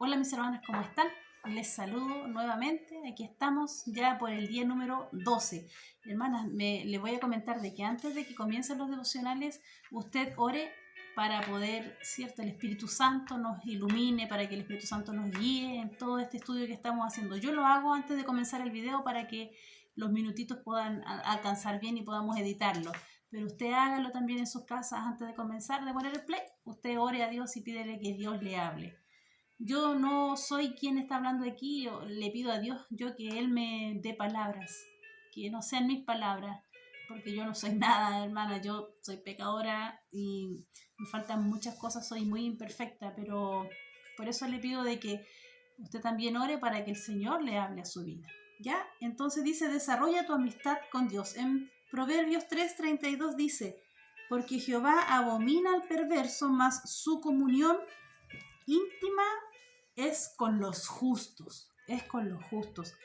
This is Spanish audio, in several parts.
Hola mis hermanos, ¿cómo están? Les saludo nuevamente, aquí estamos ya por el día número 12. Hermanas, les voy a comentar de que antes de que comiencen los devocionales, usted ore para poder, ¿cierto?, el Espíritu Santo nos ilumine, para que el Espíritu Santo nos guíe en todo este estudio que estamos haciendo. Yo lo hago antes de comenzar el video para que los minutitos puedan alcanzar bien y podamos editarlo. Pero usted hágalo también en sus casas antes de comenzar, de poner el play. Usted ore a Dios y pídele que Dios le hable. Yo no soy quien está hablando aquí, le pido a Dios yo que Él me dé palabras, que no sean mis palabras, porque yo no soy nada, hermana, yo soy pecadora y me faltan muchas cosas, soy muy imperfecta, pero por eso le pido de que usted también ore para que el Señor le hable a su vida. ¿Ya? Entonces dice, desarrolla tu amistad con Dios. En Proverbios 3:32 dice, porque Jehová abomina al perverso, mas su comunión íntima es con los justos, es con los justos.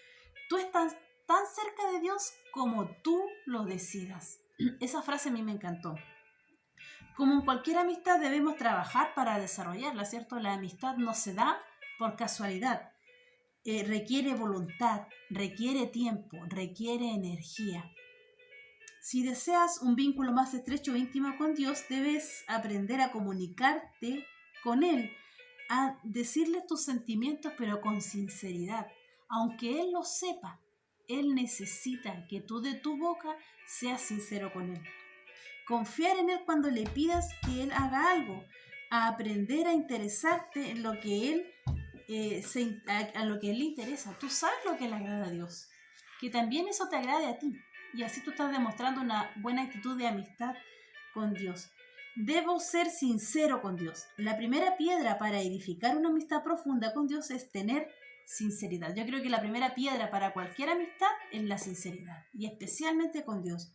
Tú estás tan cerca de Dios como tú lo decidas. Esa frase a mí me encantó. Como en cualquier amistad debemos trabajar para desarrollarla, ¿cierto? La amistad no se da por casualidad. Requiere voluntad, requiere tiempo, requiere energía. Si deseas un vínculo más estrecho e íntimo con Dios, debes aprender a comunicarte con Él, a decirle tus sentimientos, pero con sinceridad. Aunque Él lo sepa, Él necesita que tú de tu boca seas sincero con Él. Confiar en Él cuando le pidas que Él haga algo, a aprender a interesarte en lo que Él a lo que Él le interesa. Tú sabes lo que le agrada a Dios, que también eso te agrade a ti, y así tú estás demostrando una buena actitud de amistad con Dios. Debo ser sincero con Dios. La primera piedra para edificar una amistad profunda con Dios es tener sinceridad. Yo creo que la primera piedra para cualquier amistad es la sinceridad, y especialmente con Dios.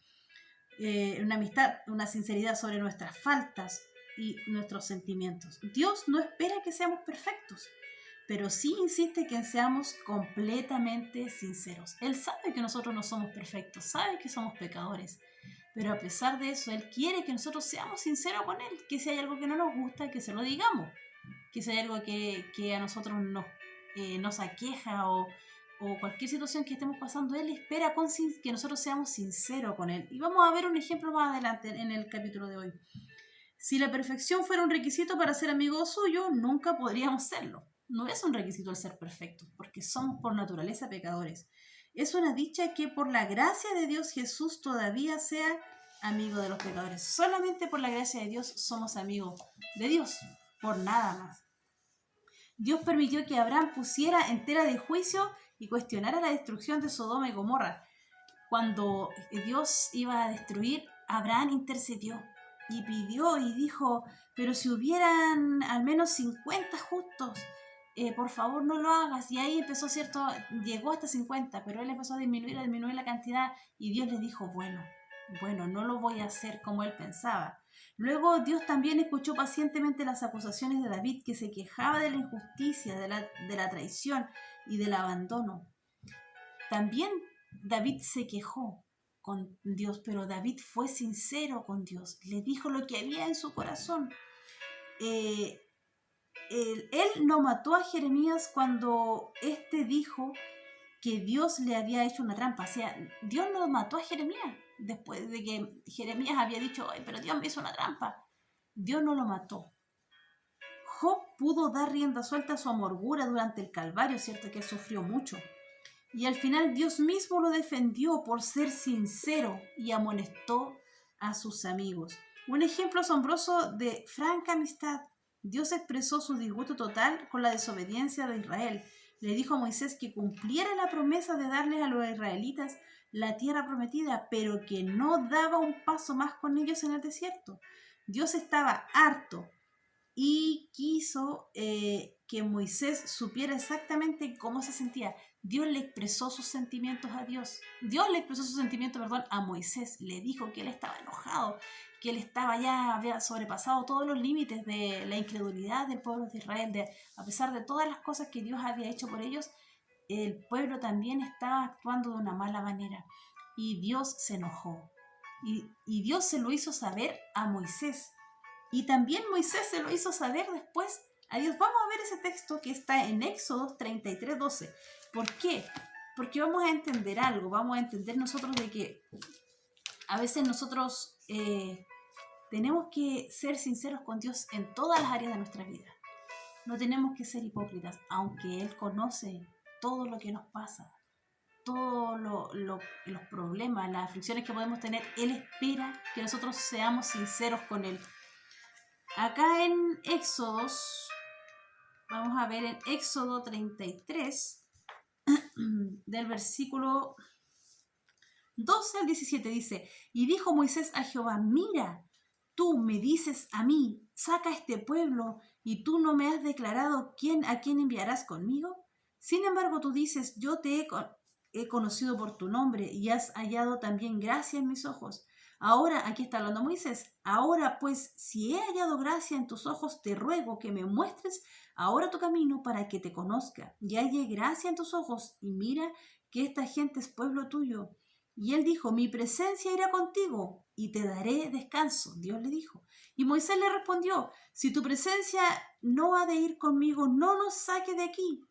Una amistad, una sinceridad sobre nuestras faltas y nuestros sentimientos. Dios no espera que seamos perfectos, pero sí insiste que seamos completamente sinceros. Él sabe que nosotros no somos perfectos, sabe que somos pecadores, pero a pesar de eso, Él quiere que nosotros seamos sinceros con Él, que si hay algo que no nos gusta, que se lo digamos, que si hay algo que a nosotros nos aqueja o cualquier situación que estemos pasando, Él espera que nosotros seamos sinceros con Él. Y vamos a ver un ejemplo más adelante en el capítulo de hoy. Si la perfección fuera un requisito para ser amigo suyo, nunca podríamos serlo. No es un requisito el ser perfectos, porque somos por naturaleza pecadores. Es una dicha que por la gracia de Dios Jesús todavía sea amigo de los pecadores. Solamente por la gracia de Dios somos amigos de Dios, por nada más. Dios permitió que Abraham pusiera en tela de juicio y cuestionara la destrucción de Sodoma y Gomorra. Cuando Dios iba a destruir, Abraham intercedió y pidió y dijo, pero si hubieran al menos 50 justos, por favor no lo hagas. Y ahí empezó, ¿cierto? Llegó hasta 50, pero él empezó a disminuir la cantidad, y Dios le dijo, bueno, no lo voy a hacer como él pensaba. Luego Dios también escuchó pacientemente las acusaciones de David, que se quejaba de la injusticia, de la traición y del abandono. También David se quejó con Dios, pero David fue sincero con Dios, le dijo lo que había en su corazón. Él no mató a Jeremías cuando éste dijo que Dios le había hecho una trampa. O sea, Dios no mató a Jeremías después de que Jeremías había dicho, ay, pero Dios me hizo una trampa. Dios no lo mató. Job pudo dar rienda suelta a su amargura durante el Calvario, cierto que sufrió mucho. Y al final Dios mismo lo defendió por ser sincero y amonestó a sus amigos. Un ejemplo asombroso de franca amistad. Dios expresó su disgusto total con la desobediencia de Israel. Le dijo a Moisés que cumpliera la promesa de darles a los israelitas la tierra prometida, pero que no daba un paso más con ellos en el desierto. Dios estaba harto y quiso que Moisés supiera exactamente cómo se sentía. Dios le expresó sus sentimientos a a Moisés. Le dijo que él estaba enojado, que él había sobrepasado todos los límites de la incredulidad del pueblo de Israel. A pesar de todas las cosas que Dios había hecho por ellos, el pueblo también estaba actuando de una mala manera. Y Dios se enojó. Y Dios se lo hizo saber a Moisés. Y también Moisés se lo hizo saber después a Dios. Vamos a ver ese texto que está en Éxodo 33:12. ¿Por qué? Porque vamos a entender algo, vamos a entender nosotros de que a veces nosotros tenemos que ser sinceros con Dios en todas las áreas de nuestra vida. No tenemos que ser hipócritas, aunque Él conoce todo lo que nos pasa, todos los problemas, las aflicciones que podemos tener. Él espera que nosotros seamos sinceros con Él. Acá en Éxodos, vamos a ver en Éxodo 33, del versículo 12 al 17 dice: y dijo Moisés a Jehová, mira, tú me dices a mí, saca a este pueblo, y tú no me has declarado a quién enviarás conmigo. Sin embargo, tú dices, yo te he conocido por tu nombre, y has hallado también gracia en mis ojos. Ahora, aquí está hablando Moisés, ahora pues, si he hallado gracia en tus ojos, te ruego que me muestres ahora tu camino para que te conozca, y halle gracia en tus ojos, y mira que esta gente es pueblo tuyo. Y él dijo, mi presencia irá contigo y te daré descanso. Dios le dijo. Y Moisés le respondió, si tu presencia no ha de ir conmigo, no nos saque de aquí.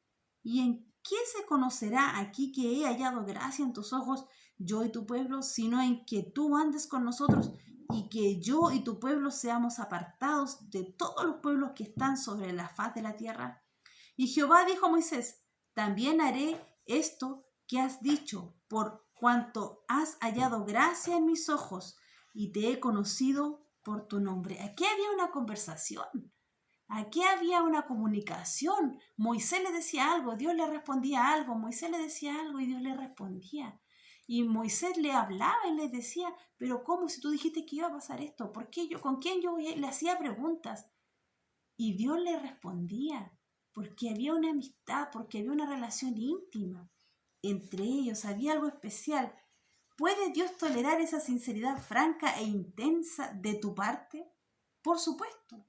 ¿Y en qué se conocerá aquí que he hallado gracia en tus ojos, yo y tu pueblo, sino en que tú andes con nosotros y que yo y tu pueblo seamos apartados de todos los pueblos que están sobre la faz de la tierra? Y Jehová dijo a Moisés, también haré esto que has dicho, por cuanto has hallado gracia en mis ojos y te he conocido por tu nombre. Aquí había una conversación, aquí había una comunicación. Moisés le decía algo, Dios le respondía algo, Moisés le decía algo y Dios le respondía. Y Moisés le hablaba y le decía, pero ¿cómo si tú dijiste que iba a pasar esto? ¿Por qué yo? ¿Con quién yo? Le hacía preguntas. Y Dios le respondía, porque había una amistad, porque había una relación íntima entre ellos, había algo especial. ¿Puede Dios tolerar esa sinceridad franca e intensa de tu parte? Por supuesto.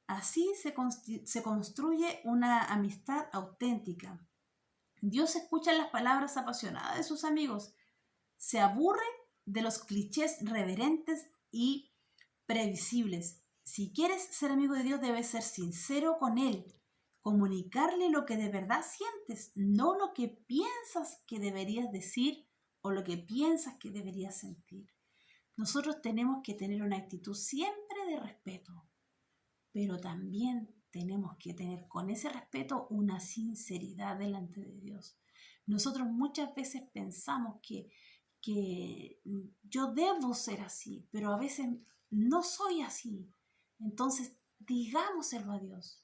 Así se construye una amistad auténtica. Dios escucha las palabras apasionadas de sus amigos. Se aburre de los clichés reverentes y previsibles. Si quieres ser amigo de Dios, debes ser sincero con Él. Comunicarle lo que de verdad sientes, no lo que piensas que deberías decir o lo que piensas que deberías sentir. Nosotros tenemos que tener una actitud siempre de respeto, pero también tenemos que tener con ese respeto una sinceridad delante de Dios. Nosotros muchas veces pensamos que yo debo ser así, pero a veces no soy así. Entonces, digámoselo a Dios.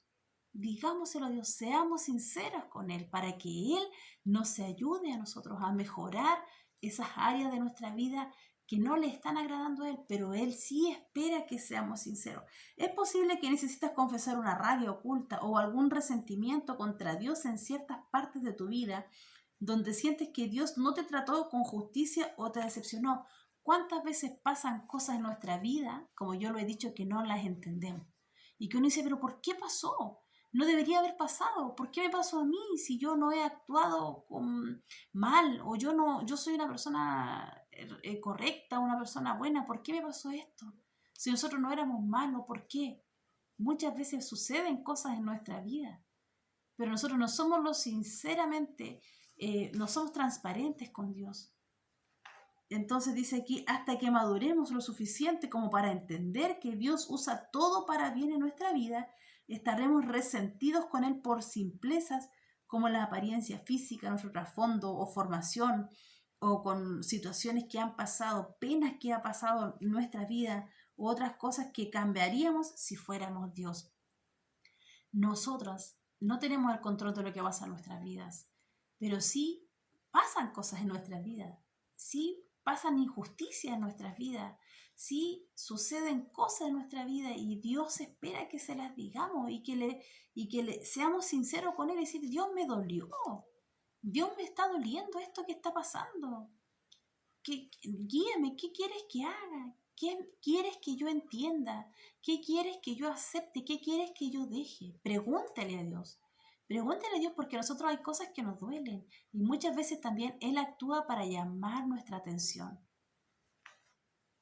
Digámoselo a Dios, seamos sinceras con Él para que Él nos ayude a nosotros a mejorar esas áreas de nuestra vida que no le están agradando a Él, pero Él sí espera que seamos sinceros. Es posible que necesitas confesar una rabia oculta o algún resentimiento contra Dios en ciertas partes de tu vida, donde sientes que Dios no te trató con justicia o te decepcionó. ¿Cuántas veces pasan cosas en nuestra vida, como yo lo he dicho, que no las entendemos? Y que uno dice, pero ¿por qué pasó? No debería haber pasado. ¿Por qué me pasó a mí si yo no he actuado mal? O yo soy una persona correcta, una persona buena. ¿Por qué me pasó esto? Si nosotros no éramos malos, ¿por qué? Muchas veces suceden cosas en nuestra vida, pero nosotros no somos no somos transparentes con Dios. Entonces dice aquí, hasta que maduremos lo suficiente como para entender que Dios usa todo para bien en nuestra vida, estaremos resentidos con Él por simplezas como la apariencia física, nuestro trasfondo o formación, o con situaciones que han pasado, penas que ha pasado en nuestra vida, u otras cosas que cambiaríamos si fuéramos Dios. Nosotros no tenemos el control de lo que pasa en nuestras vidas, pero sí pasan cosas en nuestras vidas, sí pasan injusticias en nuestras vidas, sí suceden cosas en nuestra vida y Dios espera que se las digamos y que le seamos sinceros con Él y decir, Dios me dolió, Dios me está doliendo esto que está pasando. Guíame, ¿qué quieres que haga? ¿Qué quieres que yo entienda? ¿Qué quieres que yo acepte? ¿Qué quieres que yo deje? Pregúntale a Dios. Pregúntale a Dios porque a nosotros hay cosas que nos duelen y muchas veces también Él actúa para llamar nuestra atención.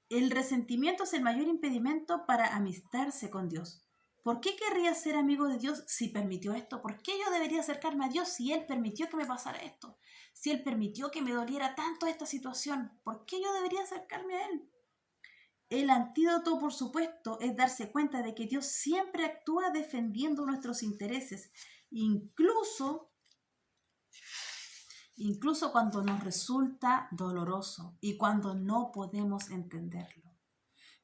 El resentimiento es el mayor impedimento para amistarse con Dios, ¿Por qué querría ser amigo de Dios si permitió esto? ¿Por qué yo debería acercarme a Dios si Él permitió que me pasara esto? Si Él permitió que me doliera tanto esta situación, ¿por qué yo debería acercarme a Él? El antídoto, por supuesto, es darse cuenta de que Dios siempre actúa defendiendo nuestros intereses, incluso cuando nos resulta doloroso y cuando no podemos entenderlo.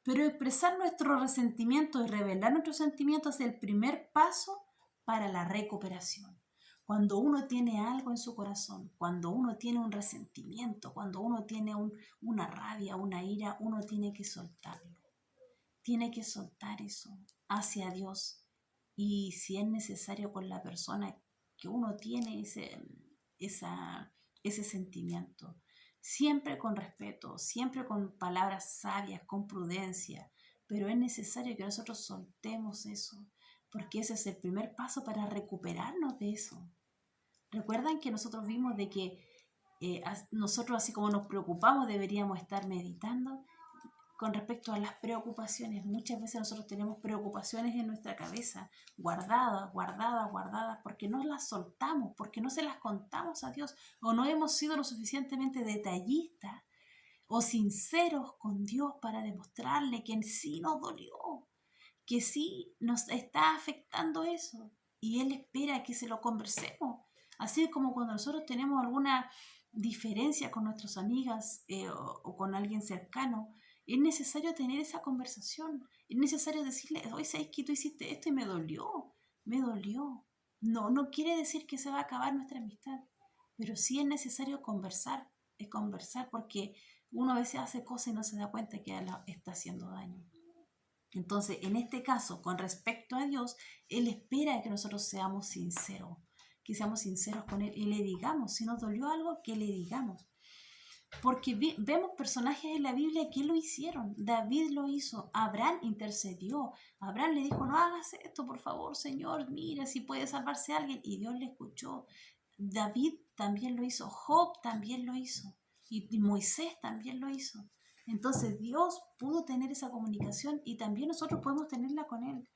Pero expresar nuestro resentimiento y revelar nuestros sentimientos es el primer paso para la recuperación. Cuando uno tiene algo en su corazón, cuando uno tiene un resentimiento, cuando uno tiene una rabia, una ira, uno tiene que soltarlo. Tiene que soltar eso hacia Dios. Y si es necesario con la persona que uno tiene ese sentimiento, siempre con respeto, siempre con palabras sabias, con prudencia, pero es necesario que nosotros soltemos eso, porque ese es el primer paso para recuperarnos de eso. Recuerdan que nosotros vimos de que nosotros, así como nos preocupamos, deberíamos estar meditando con respecto a las preocupaciones. Muchas veces nosotros tenemos preocupaciones en nuestra cabeza, guardadas, porque no las soltamos, porque no se las contamos a Dios, o no hemos sido lo suficientemente detallistas o sinceros con Dios para demostrarle que sí nos dolió, que sí nos está afectando eso, y Él espera que se lo conversemos. Así como cuando nosotros tenemos alguna diferencia con nuestras amigas o con alguien cercano, es necesario tener esa conversación. Es necesario decirle, oye, ¿sabes que tú hiciste esto y me dolió? Me dolió. No quiere decir que se va a acabar nuestra amistad, pero sí es necesario conversar. Es conversar porque uno a veces hace cosas y no se da cuenta que está haciendo daño. Entonces, en este caso, con respecto a Dios, Él espera que nosotros seamos sinceros, que seamos sinceros con Él y le digamos, si nos dolió algo, que le digamos. Porque vemos personajes en la Biblia que lo hicieron. David lo hizo, Abraham intercedió, Abraham le dijo, no hagas esto, por favor, Señor, mira si puede salvarse alguien, y Dios le escuchó. David también lo hizo, Job también lo hizo, y Moisés también lo hizo. Entonces Dios pudo tener esa comunicación y también nosotros podemos tenerla con Él.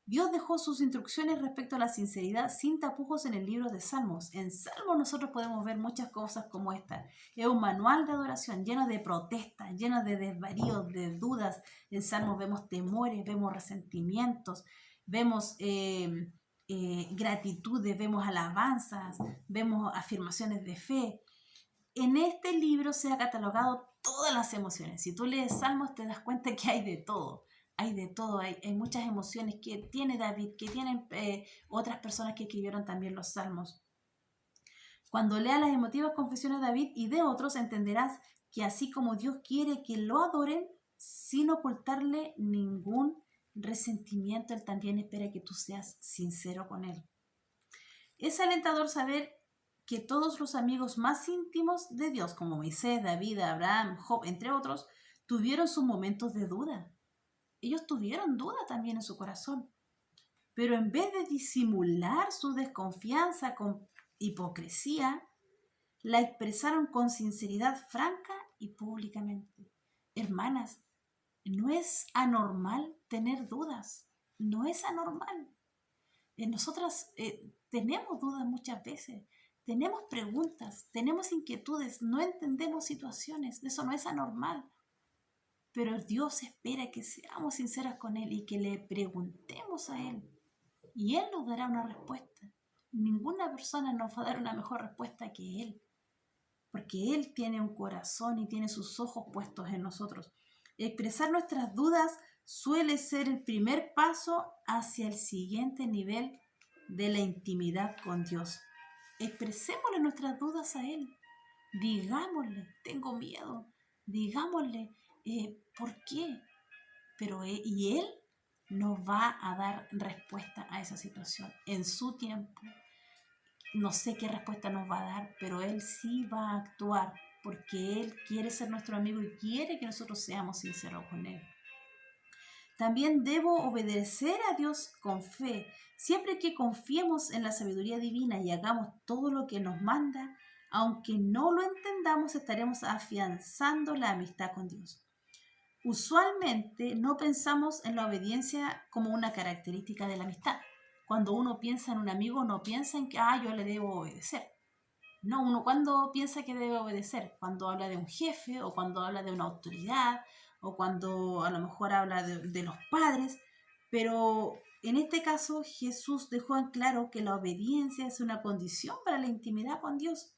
Dios dejó sus instrucciones respecto a la sinceridad sin tapujos en el libro de Salmos. En Salmos nosotros podemos ver muchas cosas como esta. Es un manual de adoración lleno de protestas, lleno de desvaríos, de dudas. En Salmos vemos temores, vemos resentimientos, vemos gratitudes, vemos alabanzas, vemos afirmaciones de fe. En este libro se ha catalogado todas las emociones. Si tú lees Salmos te das cuenta que hay de todo. Hay de todo, hay muchas emociones que tiene David, que tienen otras personas que escribieron también los Salmos. Cuando leas las emotivas confesiones de David y de otros, entenderás que así como Dios quiere que lo adoren, sin ocultarle ningún resentimiento, Él también espera que tú seas sincero con Él. Es alentador saber que todos los amigos más íntimos de Dios, como Moisés, David, Abraham, Job, entre otros, tuvieron sus momentos de duda. Ellos tuvieron duda también en su corazón, pero en vez de disimular su desconfianza con hipocresía, la expresaron con sinceridad franca y públicamente. Hermanas, no es anormal tener dudas, no es anormal. Nosotras tenemos dudas muchas veces, tenemos preguntas, tenemos inquietudes, no entendemos situaciones, eso no es anormal. Pero Dios espera que seamos sinceras con Él y que le preguntemos a Él. Y Él nos dará una respuesta. Ninguna persona nos va a dar una mejor respuesta que Él. Porque Él tiene un corazón y tiene sus ojos puestos en nosotros. Expresar nuestras dudas suele ser el primer paso hacia el siguiente nivel de la intimidad con Dios. Expresémosle nuestras dudas a Él. Digámosle, tengo miedo. Digámosle, ¿por qué? Pero y Él nos va a dar respuesta a esa situación en su tiempo. No sé qué respuesta nos va a dar, pero Él sí va a actuar porque Él quiere ser nuestro amigo y quiere que nosotros seamos sinceros con Él. También debo obedecer a Dios con fe. Siempre que confiemos en la sabiduría divina y hagamos todo lo que nos manda, aunque no lo entendamos, estaremos afianzando la amistad con Dios. Usualmente no pensamos en la obediencia como una característica de la amistad. Cuando uno piensa en un amigo, no piensa en que yo le debo obedecer. No, uno cuando piensa que debe obedecer, cuando habla de un jefe o cuando habla de una autoridad o cuando a lo mejor habla de los padres, pero en este caso Jesús dejó en claro que la obediencia es una condición para la intimidad con Dios.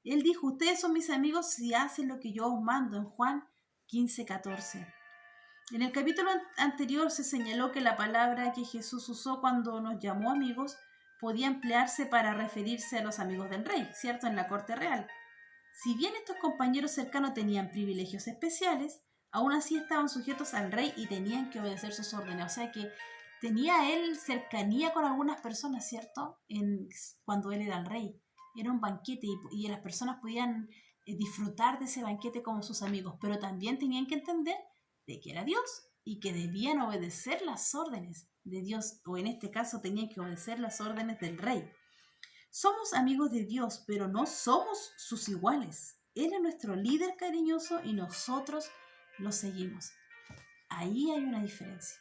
Él dijo, ustedes son mis amigos si hacen lo que yo os mando, en Juan 15:14. En el capítulo anterior se señaló que la palabra que Jesús usó cuando nos llamó amigos podía emplearse para referirse a los amigos del rey, ¿cierto? En la corte real. Si bien estos compañeros cercanos tenían privilegios especiales, aún así estaban sujetos al rey y tenían que obedecer sus órdenes. O sea que tenía él cercanía con algunas personas, ¿cierto? Cuando él era el rey. Era un banquete y las personas podían disfrutar de ese banquete como sus amigos, pero también tenían que entender de que era Dios y que debían obedecer las órdenes de Dios, o en este caso tenían que obedecer las órdenes del rey. Somos amigos de Dios, pero no somos sus iguales. Él es nuestro líder cariñoso y nosotros lo seguimos. Ahí hay una diferencia.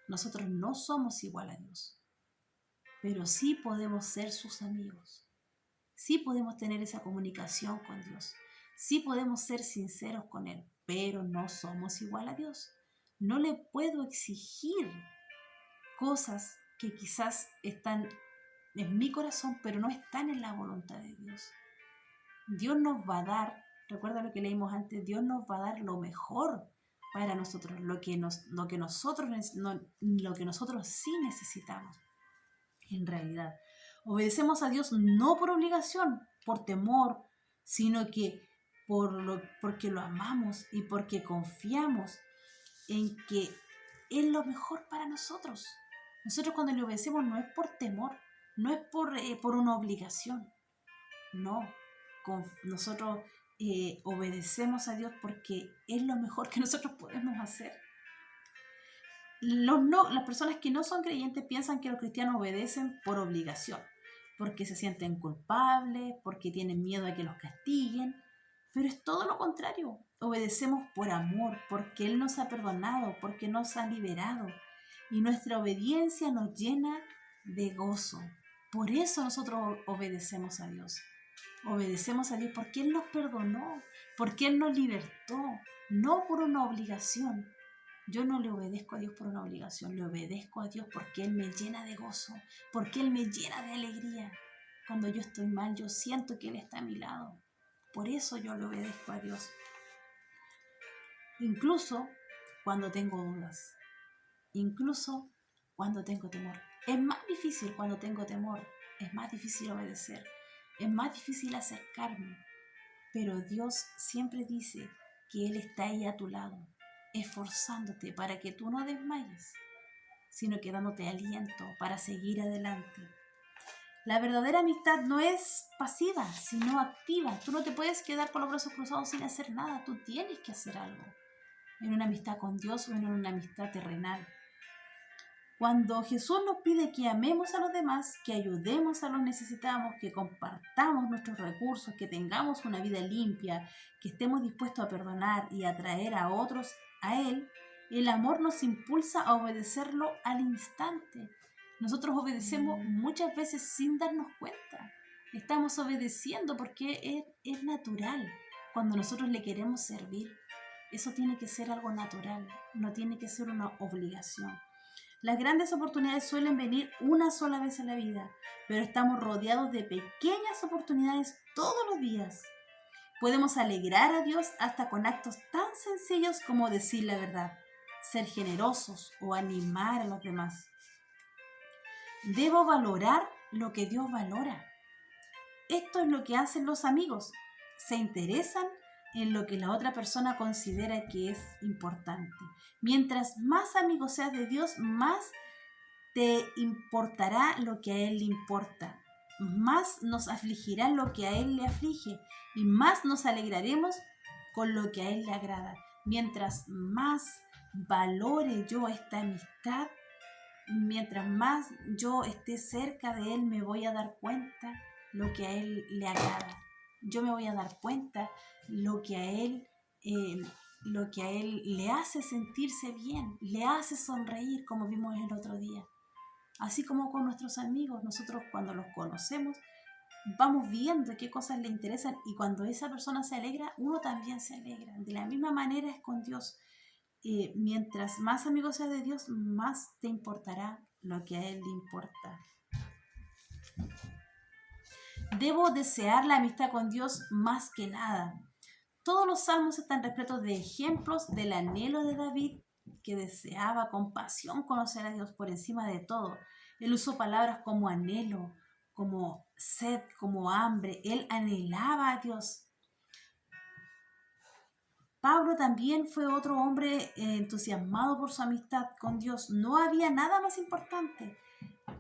Nosotros no somos igual a Dios, pero sí podemos ser sus amigos. Sí podemos tener esa comunicación con Dios. Sí podemos ser sinceros con Él, pero no somos igual a Dios. No le puedo exigir cosas que quizás están en mi corazón, pero no están en la voluntad de Dios. Dios nos va a dar, recuerda lo que leímos antes, Dios nos va a dar lo mejor para nosotros, lo que nosotros sí necesitamos. En realidad, obedecemos a Dios no por obligación, por temor, sino que porque lo amamos y porque confiamos en que es lo mejor para nosotros. Nosotros cuando le obedecemos no es por temor, no es por una obligación, no. Nosotros obedecemos a Dios porque es lo mejor que nosotros podemos hacer. Las personas que no son creyentes piensan que los cristianos obedecen por obligación, porque se sienten culpables, porque tienen miedo a que los castiguen, pero es todo lo contrario. Obedecemos por amor, porque Él nos ha perdonado, porque nos ha liberado, y nuestra obediencia nos llena de gozo. Por eso nosotros obedecemos a Dios. Obedecemos a Dios porque Él nos perdonó, porque Él nos libertó, no por una obligación. Yo no le obedezco a Dios por una obligación, le obedezco a Dios porque Él me llena de gozo, porque Él me llena de alegría. Cuando yo estoy mal, yo siento que Él está a mi lado. Por eso yo le obedezco a Dios. Incluso cuando tengo dudas, incluso cuando tengo temor. Es más difícil cuando tengo temor, es más difícil obedecer, es más difícil acercarme. Pero Dios siempre dice que Él está ahí a tu lado, esforzándote para que tú no desmayes, sino que dándote aliento para seguir adelante. La verdadera amistad no es pasiva, sino activa. Tú no te puedes quedar con los brazos cruzados sin hacer nada, tú tienes que hacer algo. En una amistad con Dios o en una amistad terrenal. Cuando Jesús nos pide que amemos a los demás, que ayudemos a los necesitados, que compartamos nuestros recursos, que tengamos una vida limpia, que estemos dispuestos a perdonar y a atraer a otros a Él, el amor nos impulsa a obedecerlo al instante. Nosotros obedecemos muchas veces sin darnos cuenta. Estamos obedeciendo porque es natural. Cuando nosotros le queremos servir, eso tiene que ser algo natural, no tiene que ser una obligación. Las grandes oportunidades suelen venir una sola vez en la vida, pero estamos rodeados de pequeñas oportunidades todos los días. Podemos alegrar a Dios hasta con actos tan sencillos como decir la verdad, ser generosos o animar a los demás. Debo valorar lo que Dios valora. Esto es lo que hacen los amigos. Se interesan en lo que la otra persona considera que es importante. Mientras más amigo seas de Dios, más te importará lo que a Él le importa. Más nos afligirá lo que a Él le aflige. Y más nos alegraremos con lo que a Él le agrada. Mientras más valore yo esta amistad, mientras más yo esté cerca de Él, me voy a dar cuenta lo que a Él le agrada. Yo me voy a dar cuenta lo que a Él lo que a él le hace sentirse bien, le hace sonreír, como vimos el otro día. Así como con nuestros amigos, nosotros cuando los conocemos, vamos viendo qué cosas le interesan y cuando esa persona se alegra, uno también se alegra. De la misma manera es con Dios. Mientras más amigo seas de Dios, más te importará lo que a Él le importa. Debo desear la amistad con Dios más que nada. Todos los salmos están repletos de ejemplos del anhelo de David, que deseaba con pasión conocer a Dios por encima de todo. Él usó palabras como anhelo, como sed, como hambre. Él anhelaba a Dios. Pablo también fue otro hombre entusiasmado por su amistad con Dios. No había nada más importante.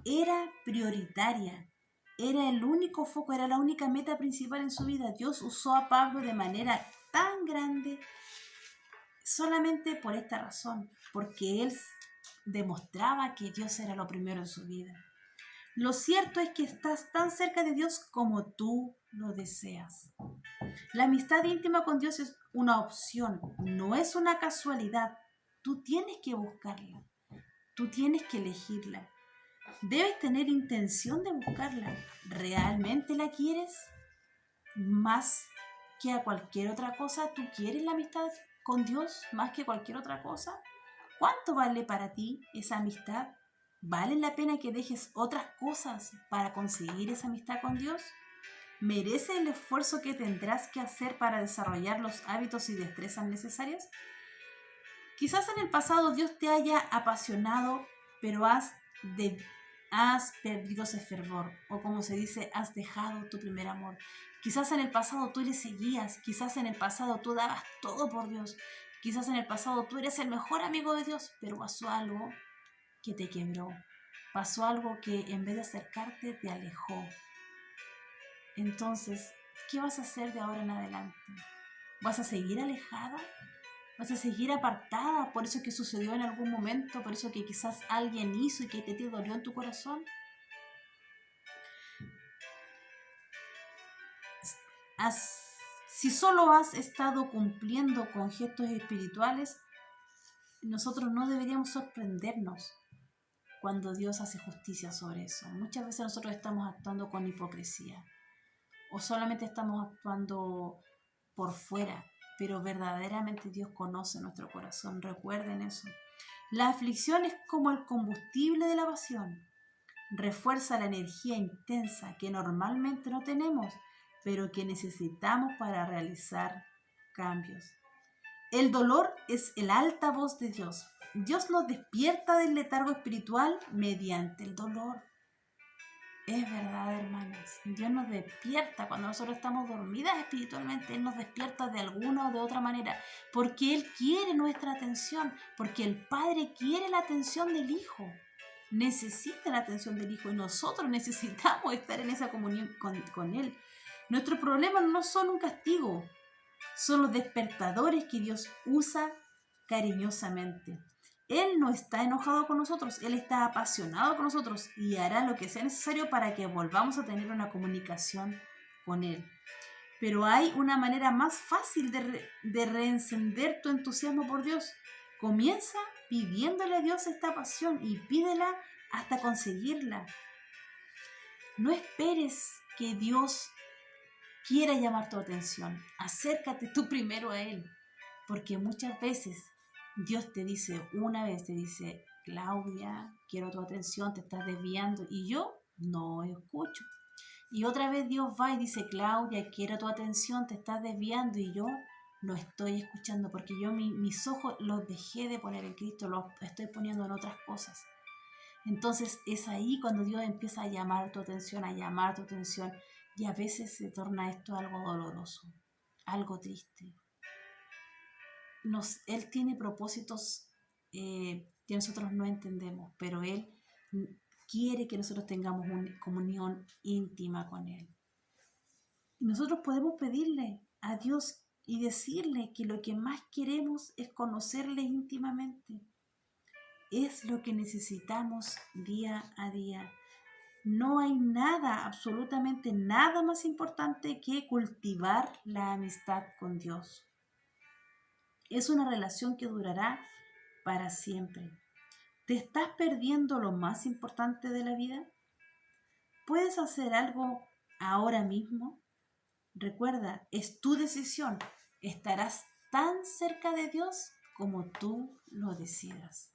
Era prioritaria. Era el único foco, era la única meta principal en su vida. Dios usó a Pablo de manera tan grande solamente por esta razón, porque él demostraba que Dios era lo primero en su vida. Lo cierto es que estás tan cerca de Dios como tú lo deseas. La amistad íntima con Dios es una opción, no es una casualidad. Tú tienes que buscarla, tú tienes que elegirla. Debes tener intención de buscarla. ¿Realmente la quieres? Más que a cualquier otra cosa, ¿tú quieres la amistad con Dios más que cualquier otra cosa? ¿Cuánto vale para ti esa amistad? ¿Vale la pena que dejes otras cosas para conseguir esa amistad con Dios? ¿Merece el esfuerzo que tendrás que hacer para desarrollar los hábitos y destrezas necesarias? Quizás en el pasado Dios te haya apasionado, pero has perdido ese fervor, o como se dice, has dejado tu primer amor. Quizás en el pasado tú le seguías, quizás en el pasado tú dabas todo por Dios, quizás en el pasado tú eres el mejor amigo de Dios, pero pasó algo que te quebró, pasó algo que en vez de acercarte te alejó. Entonces, ¿qué vas a hacer de ahora en adelante? ¿Vas a seguir alejada? ¿Vas a seguir apartada por eso que sucedió en algún momento, por eso que quizás alguien hizo y que te dolió en tu corazón? Si solo has estado cumpliendo con gestos espirituales, nosotros no deberíamos sorprendernos cuando Dios hace justicia sobre eso. Muchas veces nosotros estamos actuando con hipocresía o solamente estamos actuando por fuera, pero verdaderamente Dios conoce nuestro corazón. Recuerden eso. La aflicción es como el combustible de la pasión. Refuerza la energía intensa que normalmente no tenemos, pero que necesitamos para realizar cambios. El dolor es el altavoz de Dios. Dios nos despierta del letargo espiritual mediante el dolor. Es verdad, hermanas. Dios nos despierta cuando nosotros estamos dormidas espiritualmente. Él nos despierta de alguna o de otra manera. Porque Él quiere nuestra atención. Porque el Padre quiere la atención del Hijo. Necesita la atención del Hijo. Y nosotros necesitamos estar en esa comunión con Él. Nuestros problemas no son un castigo. Son los despertadores que Dios usa cariñosamente. Él no está enojado con nosotros, Él está apasionado con nosotros y hará lo que sea necesario para que volvamos a tener una comunicación con Él. Pero hay una manera más fácil de reencender tu entusiasmo por Dios. Comienza pidiéndole a Dios esta pasión y pídela hasta conseguirla. No esperes que Dios quiera llamar tu atención. Acércate tú primero a Él, porque muchas veces Dios te dice, una vez te dice, Claudia, quiero tu atención, te estás desviando, y yo no escucho. Y otra vez Dios va y dice, Claudia, quiero tu atención, te estás desviando, y yo no estoy escuchando, porque yo mis ojos los dejé de poner en Cristo, los estoy poniendo en otras cosas. Entonces es ahí cuando Dios empieza a llamar tu atención, y a veces se torna esto algo doloroso, algo triste. Él tiene propósitos que nosotros no entendemos, pero Él quiere que nosotros tengamos una comunión íntima con Él. Y nosotros podemos pedirle a Dios y decirle que lo que más queremos es conocerle íntimamente. Es lo que necesitamos día a día. No hay nada, absolutamente nada más importante que cultivar la amistad con Dios. Es una relación que durará para siempre. ¿Te estás perdiendo lo más importante de la vida? ¿Puedes hacer algo ahora mismo? Recuerda, es tu decisión. Estarás tan cerca de Dios como tú lo decidas.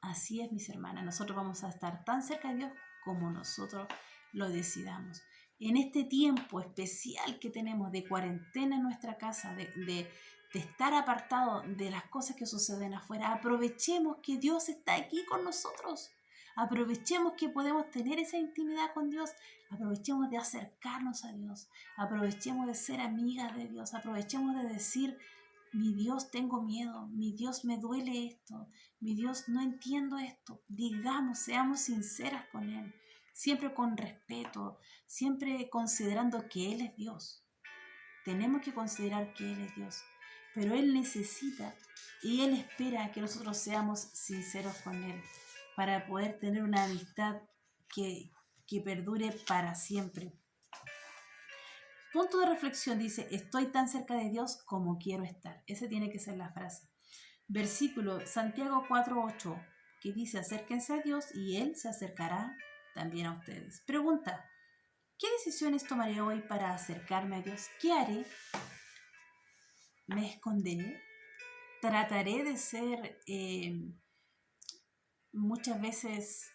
Así es, mis hermanas. Nosotros vamos a estar tan cerca de Dios como nosotros lo decidamos. En este tiempo especial que tenemos de cuarentena en nuestra casa, de estar apartado de las cosas que suceden afuera, aprovechemos que Dios está aquí con nosotros. Aprovechemos que podemos tener esa intimidad con Dios. Aprovechemos de acercarnos a Dios. Aprovechemos de ser amigas de Dios. Aprovechemos de decir, mi Dios, tengo miedo. Mi Dios, me duele esto. Mi Dios, no entiendo esto. Digamos, seamos sinceras con Él. Siempre con respeto. Siempre considerando que Él es Dios. Tenemos que considerar que Él es Dios. Pero Él necesita y Él espera que nosotros seamos sinceros con Él para poder tener una amistad que perdure para siempre. Punto de reflexión dice, estoy tan cerca de Dios como quiero estar. Esa tiene que ser la frase. Versículo Santiago 4:8, que dice, acérquense a Dios y Él se acercará también a ustedes. Pregunta, ¿qué decisiones tomaré hoy para acercarme a Dios? ¿Qué haré? ¿Me esconderé? ¿Trataré de ser muchas veces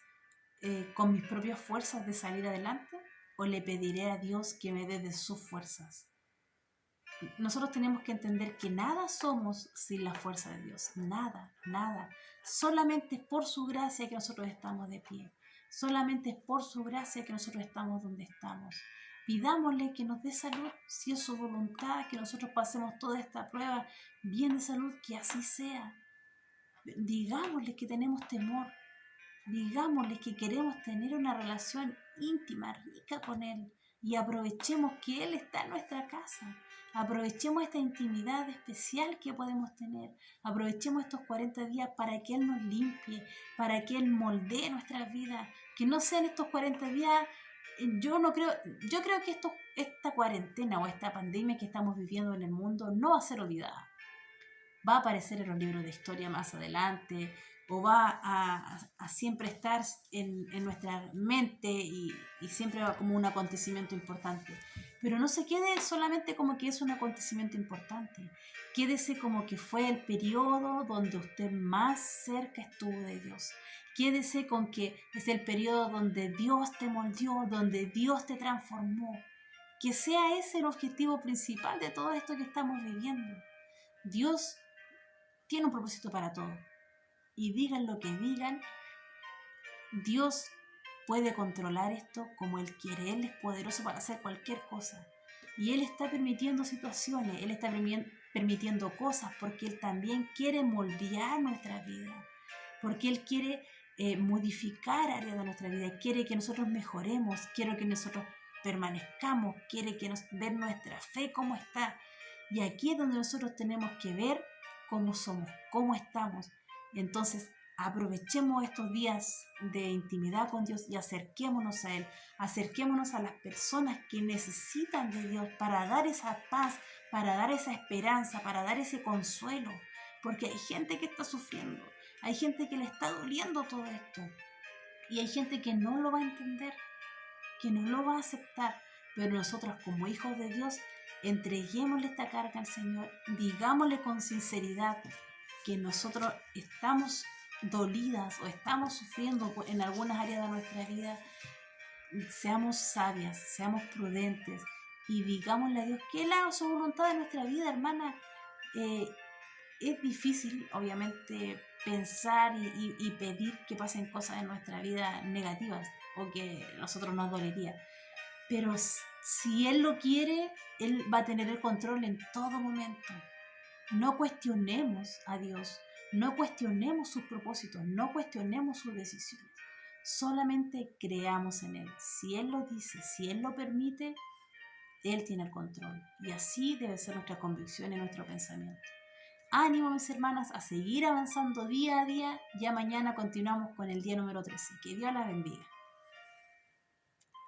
con mis propias fuerzas de salir adelante? ¿O le pediré a Dios que me dé de sus fuerzas? Nosotros tenemos que entender que nada somos sin la fuerza de Dios. Nada, nada. Solamente es por su gracia que nosotros estamos de pie. Solamente es por su gracia que nosotros estamos donde estamos. Pidámosle que nos dé salud, si es su voluntad, que nosotros pasemos toda esta prueba bien de salud, que así sea. Digámosle que tenemos temor. Digámosle que queremos tener una relación íntima, rica con Él. Y aprovechemos que Él está en nuestra casa. Aprovechemos esta intimidad especial que podemos tener. Aprovechemos estos 40 días para que Él nos limpie, para que Él moldee nuestras vidas. Que no sean estos 40 días, yo creo que esta cuarentena o esta pandemia que estamos viviendo en el mundo no va a ser olvidada. Va a aparecer en los libros de historia más adelante, o va a siempre estar en nuestra mente y siempre va como un acontecimiento importante. Pero no se quede solamente como que es un acontecimiento importante. Quédese como que fue el periodo donde usted más cerca estuvo de Dios. Quédese con que es el periodo donde Dios te moldeó, donde Dios te transformó. Que sea ese el objetivo principal de todo esto que estamos viviendo. Dios tiene un propósito para todo. Y digan lo que digan, Dios puede controlar esto como Él quiere. Él es poderoso para hacer cualquier cosa. Y Él está permitiendo situaciones, Él está permitiendo cosas porque Él también quiere moldear nuestra vida. Porque Él quiere modificar áreas de nuestra vida. Quiere que nosotros mejoremos, quiere que nosotros permanezcamos, quiere que ver nuestra fe cómo está. Y aquí es donde nosotros tenemos que ver cómo somos, cómo estamos. Entonces, aprovechemos estos días de intimidad con Dios y acerquémonos a Él. Acerquémonos a las personas que necesitan de Dios para dar esa paz, para dar esa esperanza, para dar ese consuelo. Porque hay gente que está sufriendo, hay gente que le está doliendo todo esto. Y hay gente que no lo va a entender, que no lo va a aceptar. Pero nosotros como hijos de Dios, entreguémosle esta carga al Señor, digámosle con sinceridad que nosotros estamos dolidas o estamos sufriendo en algunas áreas de nuestra vida. Seamos sabias, seamos prudentes y digámosle a Dios que Él haga su voluntad en nuestra vida, hermana. Es difícil, obviamente, pensar y pedir que pasen cosas en nuestra vida negativas o que a nosotros nos dolería. Pero si Él lo quiere, Él va a tener el control en todo momento. No cuestionemos a Dios, no cuestionemos sus propósitos, no cuestionemos sus decisiones. Solamente creamos en Él. Si Él lo dice, si Él lo permite, Él tiene el control. Y así debe ser nuestra convicción y nuestro pensamiento. Ánimo, mis hermanas, a seguir avanzando día a día. Ya mañana continuamos con el día número 13. Que Dios las bendiga.